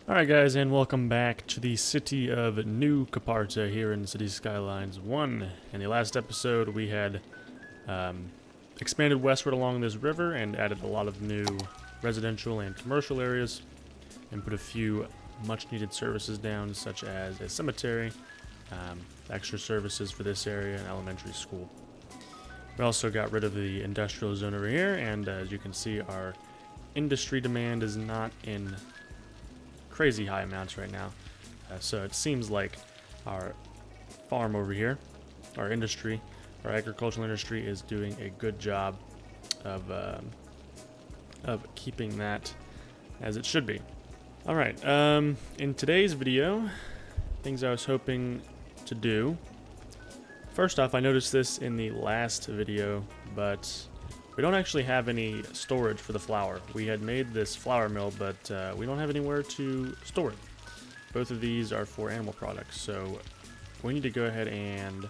Alright guys, and welcome back to the city of New Caparta here in City Skylines 1. In the last episode we had expanded westward along this river and added a lot of new residential and commercial areas and put a few much needed services down, such as a cemetery, extra services for this area, and elementary school. We also got rid of the industrial zone over here, and as you can see, our industry demand is not in crazy high amounts right now. So it seems like our farm over here, our industry, our agricultural industry is doing a good job of keeping that as it should be. Alright, in today's video, things I was hoping to do. First off, I noticed this in the last video, but we don't actually have any storage for the flour. We had made this flour mill, but we don't have anywhere to store it. Both of these are for animal products, so we need to go ahead and,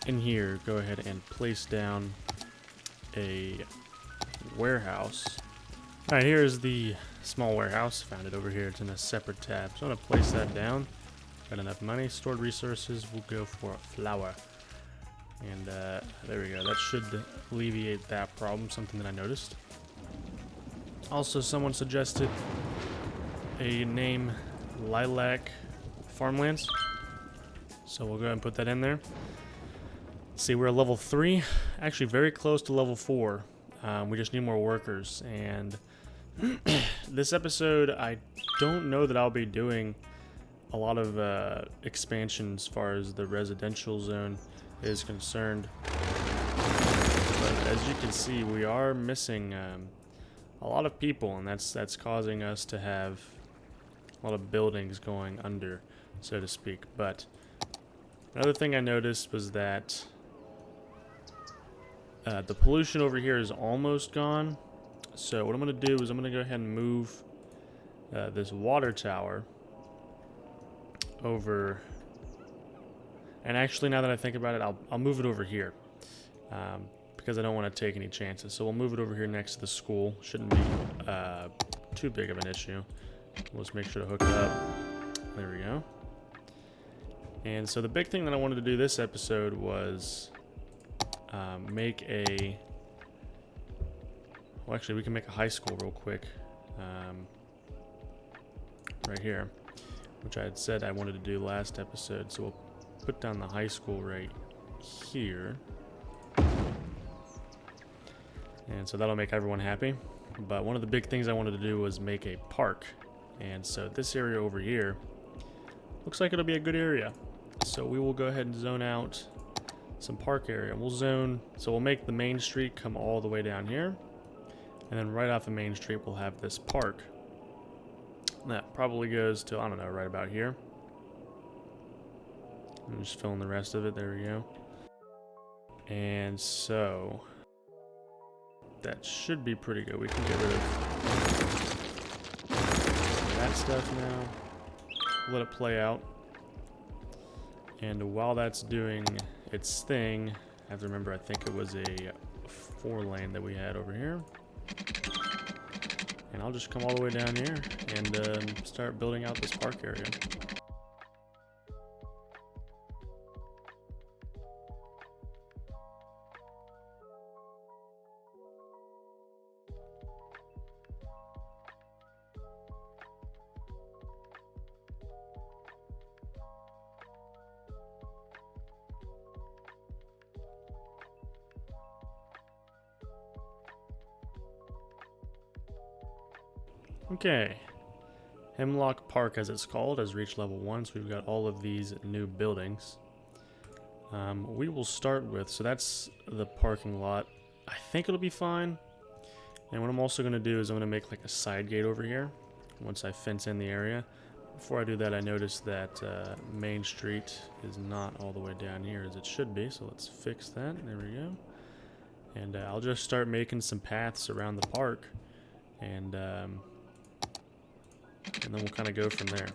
in here, go ahead and place down a warehouse. Alright, here's the small warehouse. Found it over here. It's in a separate tab. So I'm going to place that down. Got enough money. Stored resources. We'll go for flour. And there we go. That should alleviate that problem, something that I noticed. Also, someone suggested a name, Lilac Farmlands. So we'll go ahead and put that in there. See, we're at level 3. Actually, very close to level 4. We just need more workers. And this episode, I don't know that I'll be doing a lot of expansion as far as the residential zone is concerned, but as you can see, we are missing a lot of people, and that's causing us to have a lot of buildings going under, so to speak. But another thing I noticed was that the pollution over here is almost gone. So what I'm going to do is I'm going to go ahead and move this water tower over. And actually, now that I think about it, I'll move it over here because I don't want to take any chances. So we'll move it over here next to the school. Shouldn't be too big of an issue. We'll just make sure to hook it up. There we go. And so the big thing that I wanted to do this episode was make a... Well, actually, we can make a high school real quick. Right here. Which I had said I wanted to do last episode. So we'll put down the high school right here, and so that'll make everyone happy. But one of the big things I wanted to do was make a park, and so this area over here looks like it'll be a good area. So we will go ahead and zone out some park area. We'll make the main street come all the way down here, and then right off the main street we'll have this park that probably goes to, I don't know, right about here. I'm just filling the rest of it. There we go. And so that should be pretty good. We can get rid of that stuff now. Let it play out. And while that's doing its thing, I have to remember, I think it was a 4-lane that we had over here. And I'll just come all the way down here and start building out this park area. Okay, Hemlock Park, as it's called, has reached level 1, so we've got all of these new buildings. We will start with, so that's the parking lot. I think it'll be fine. And what I'm also going to do is I'm going to make like a side gate over here once I fence in the area. Before I do that, I noticed that Main Street is not all the way down here as it should be, so let's fix that. There we go. And I'll just start making some paths around the park, and then we'll kind of go from there.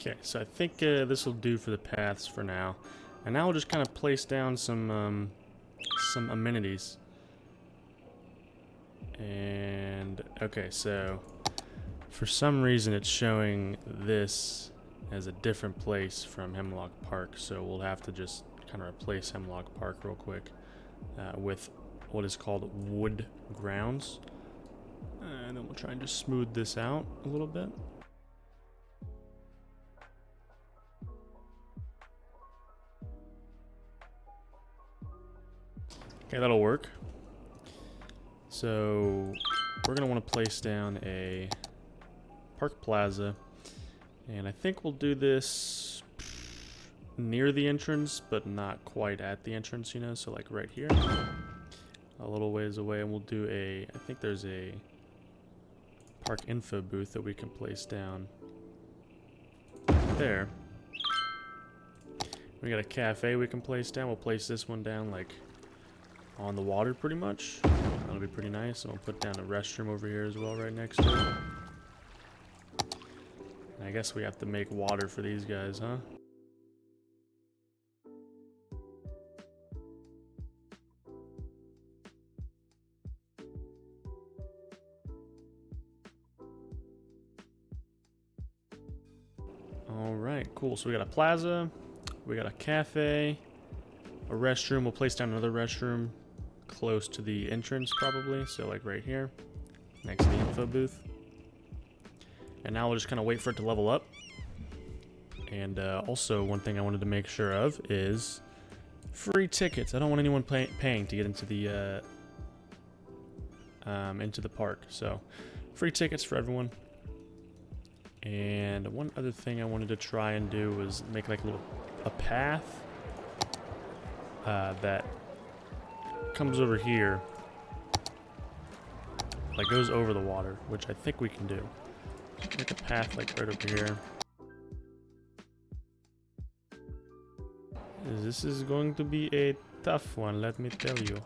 Okay, so I think this will do for the paths for now. And now we'll just kind of place down some amenities. And, okay, so for some reason it's showing this as a different place from Hemlock Park, so we'll have to just kind of replace Hemlock Park real quick with what is called wood grounds. And then we'll try and just smooth this out a little bit. Okay, that'll work. So we're gonna want to place down a park plaza, and I think we'll do this near the entrance, but not quite at the entrance, you know, so like right here, a little ways away, and we'll do I think there's a park info booth that we can place down there. We got a cafe we can place down. We'll place this one down like on the water pretty much. That'll be pretty nice. And we'll put down a restroom over here as well right next to it. And I guess we have to make water for these guys, huh? Alright, cool. So we got a plaza, we got a cafe, a restroom. We'll place down another restroom close to the entrance probably, so like right here next to the info booth. And now we'll just kind of wait for it to level up. And also one thing I wanted to make sure of is free tickets. I don't want anyone paying to get into the park, so free tickets for everyone. And one other thing I wanted to try and do was make like a path that comes over here, like goes over the water, which I think we can do. Make a path like right over here. This is going to be a tough one, let me tell you.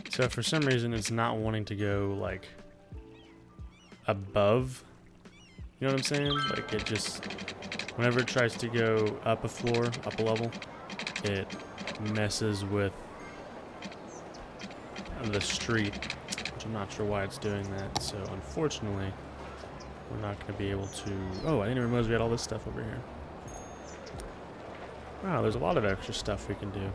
So for some reason it's not wanting to go like above, you know what I'm saying? Like it just, whenever it tries to go up a floor, up a level, it messes with the street, which I'm not sure why it's doing that. So unfortunately, we're not going to be able to, oh, I didn't even realize we had all this stuff over here. Wow, there's a lot of extra stuff we can do.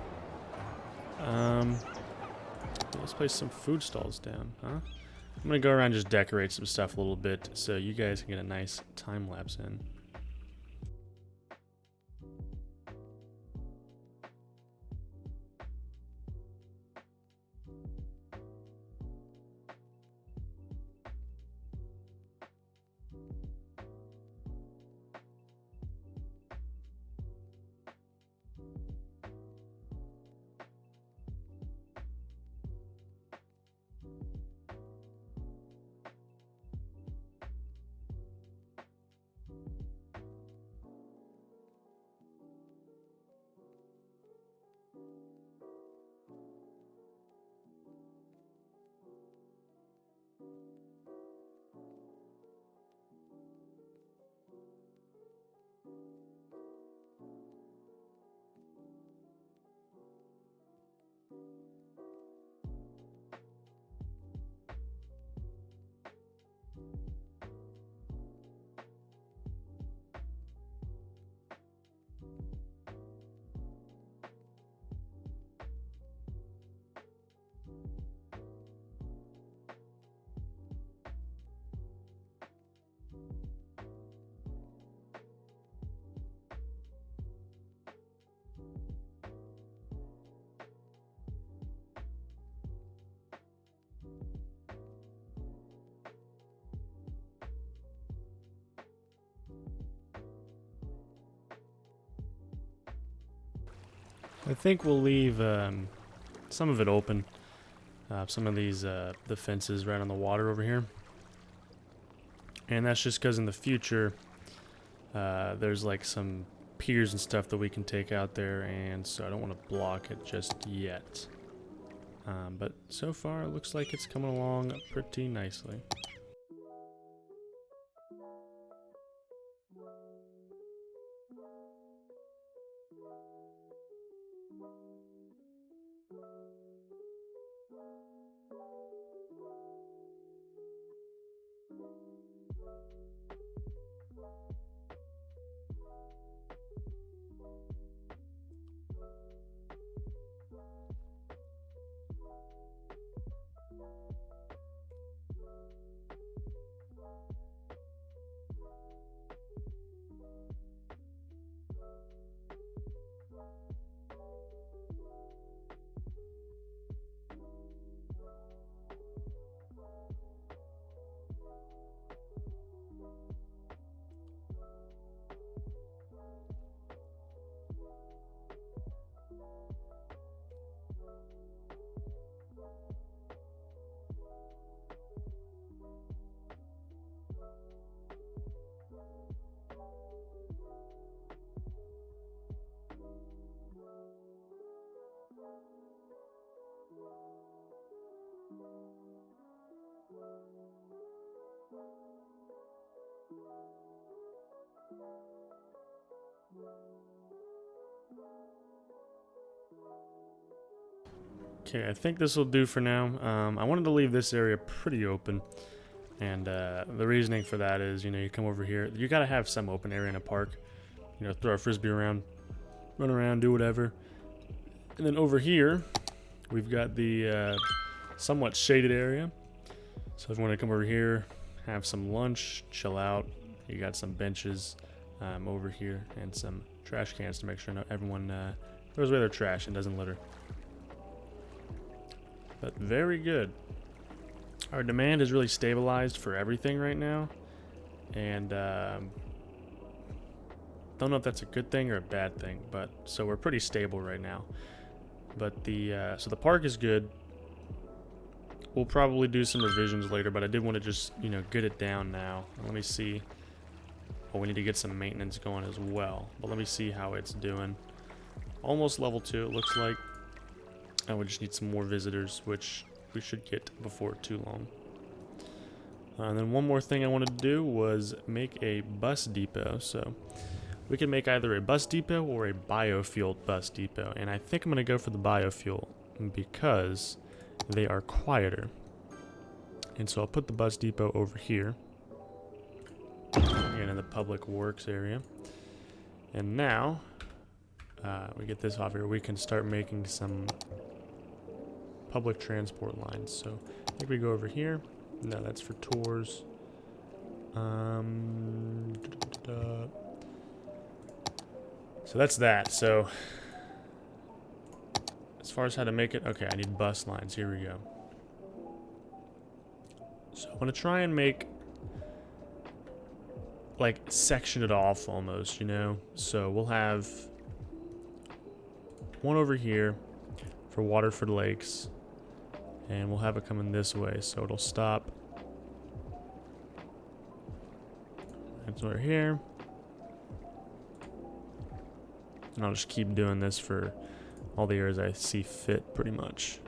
Let's place some food stalls down, huh? I'm gonna go around and just decorate some stuff a little bit so you guys can get a nice time lapse in. I think we'll leave some of it open. Some of these, the fences right on the water over here. And that's just because in the future, There's like some piers and stuff that we can take out there, and so I don't want to block it just yet. But so far it looks like it's coming along pretty nicely. Okay, I think this will do for now. I wanted to leave this area pretty open, and the reasoning for that is, you know, you come over here, you gotta have some open area in a park. You know, throw a frisbee around, run around, do whatever. And then over here, we've got the somewhat shaded area. So if you want to come over here, have some lunch, chill out, you got some benches over here and some trash cans to make sure everyone throws away their trash and doesn't litter. But very good. Our demand is really stabilized for everything right now, and don't know if that's a good thing or a bad thing, but so we're pretty stable right now. But the so the park is good. We'll probably do some revisions later, but I did want to just, you know, get it down now. Let me see. Oh, we need to get some maintenance going as well, but let me see how it's doing. Almost level 2 it looks like. And we just need some more visitors, which we should get before too long. And then one more thing I wanted to do was make a bus depot. So we can make either a bus depot or a biofuel bus depot. And I think I'm going to go for the biofuel because they are quieter. And so I'll put the bus depot over here. Again, in the public works area. And now we get this off here. We can start making some public transport lines. So I think we go over here. No, that's for tours. So that's that. So as far as how to make it, okay, I need bus lines. Here we go. So I'm gonna try and make, like, section it off almost, you know. So we'll have one over here for Waterford Lakes, and we'll have it coming this way, so it'll stop. It's over here. And I'll just keep doing this for all the areas I see fit, pretty much.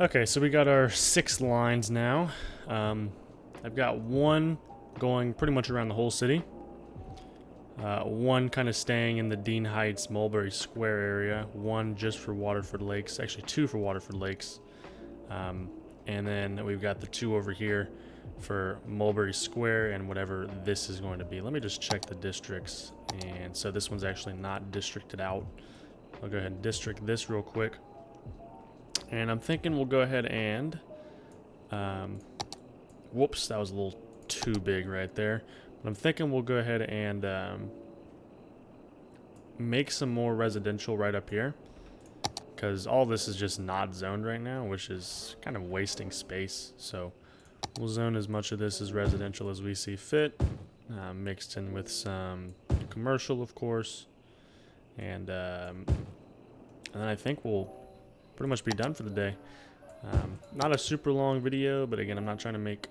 Okay, so we got our 6 lines now. I've got one going pretty much around the whole city. One kind of staying in the Dean Heights, Mulberry Square area. One just for Waterford Lakes. Actually, 2 for Waterford Lakes. And then we've got the 2 over here for Mulberry Square and whatever this is going to be. Let me just check the districts. And so this one's actually not districted out. I'll go ahead and district this real quick. And I'm thinking we'll go ahead and... whoops, that was a little too big right there. But I'm thinking we'll go ahead and make some more residential right up here. Because all this is just not zoned right now, which is kind of wasting space. So we'll zone as much of this as residential as we see fit. Mixed in with some commercial, of course. And then I think we'll pretty much be done for the day. Not a super long video, but again, I'm not trying to make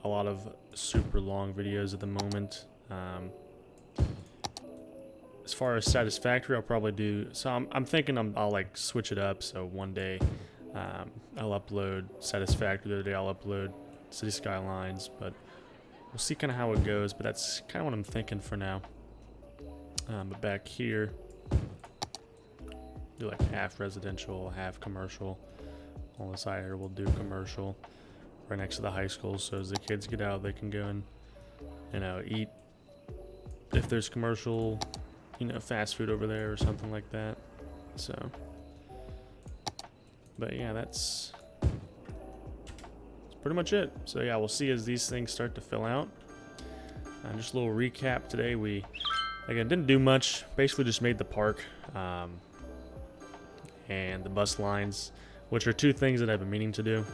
a lot of super long videos at the moment. As far as satisfactory, I'll probably do, so I'm thinking I'll like switch it up. So one day I'll upload satisfactory, the other day I'll upload City Skylines, but we'll see kind of how it goes. But that's kind of what I'm thinking for now. But back here, do like half residential, half commercial. On the side here, we'll do commercial right next to the high school, so as the kids get out, they can go and, you know, eat if there's commercial, you know, fast food over there or something like that. So, but yeah, that's pretty much it. So yeah, we'll see as these things start to fill out. Just a little recap today. We, again, didn't do much. Basically just made the park and the bus lines, which are 2 things that I've been meaning to do.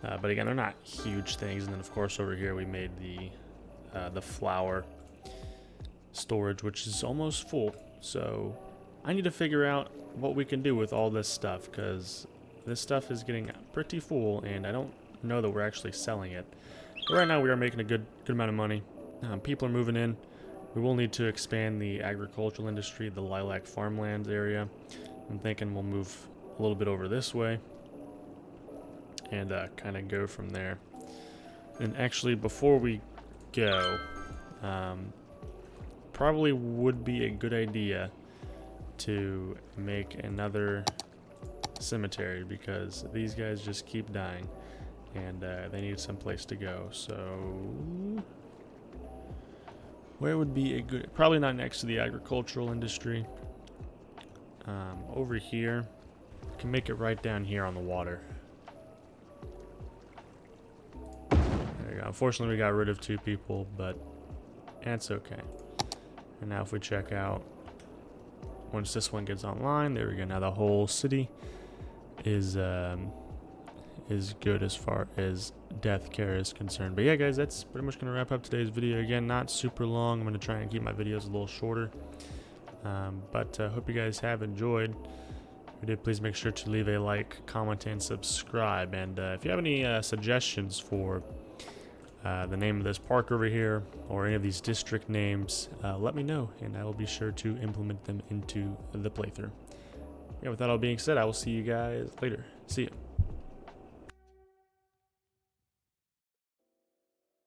But again, they're not huge things. And then of course over here we made the flower storage, which is almost full. So I need to figure out what we can do with all this stuff, because this stuff is getting pretty full and I don't know that we're actually selling it. But right now we are making a good amount of money. People are moving in. We will need to expand the agricultural industry, the lilac farmlands area. I'm thinking we'll move a little bit over this way and kind of go from there. And actually, before we go, probably would be a good idea to make another cemetery, because these guys just keep dying and they need some place to go. So where would be a good, probably not next to the agricultural industry. Over here, can make it right down here on the water. There you go. Unfortunately, we got rid of 2 people, but that's okay. And now if we check out, once this one gets online, there we go. Now the whole city is good as far as death care is concerned. But yeah, guys, that's pretty much going to wrap up today's video. Again, not super long. I'm going to try and keep my videos a little shorter. But hope you guys have enjoyed. If you did, please make sure to leave a like, comment, and subscribe. And if you have any suggestions for the name of this park over here or any of these district names, let me know, and I will be sure to implement them into the playthrough. Yeah, with that all being said, I will see you guys later. See ya.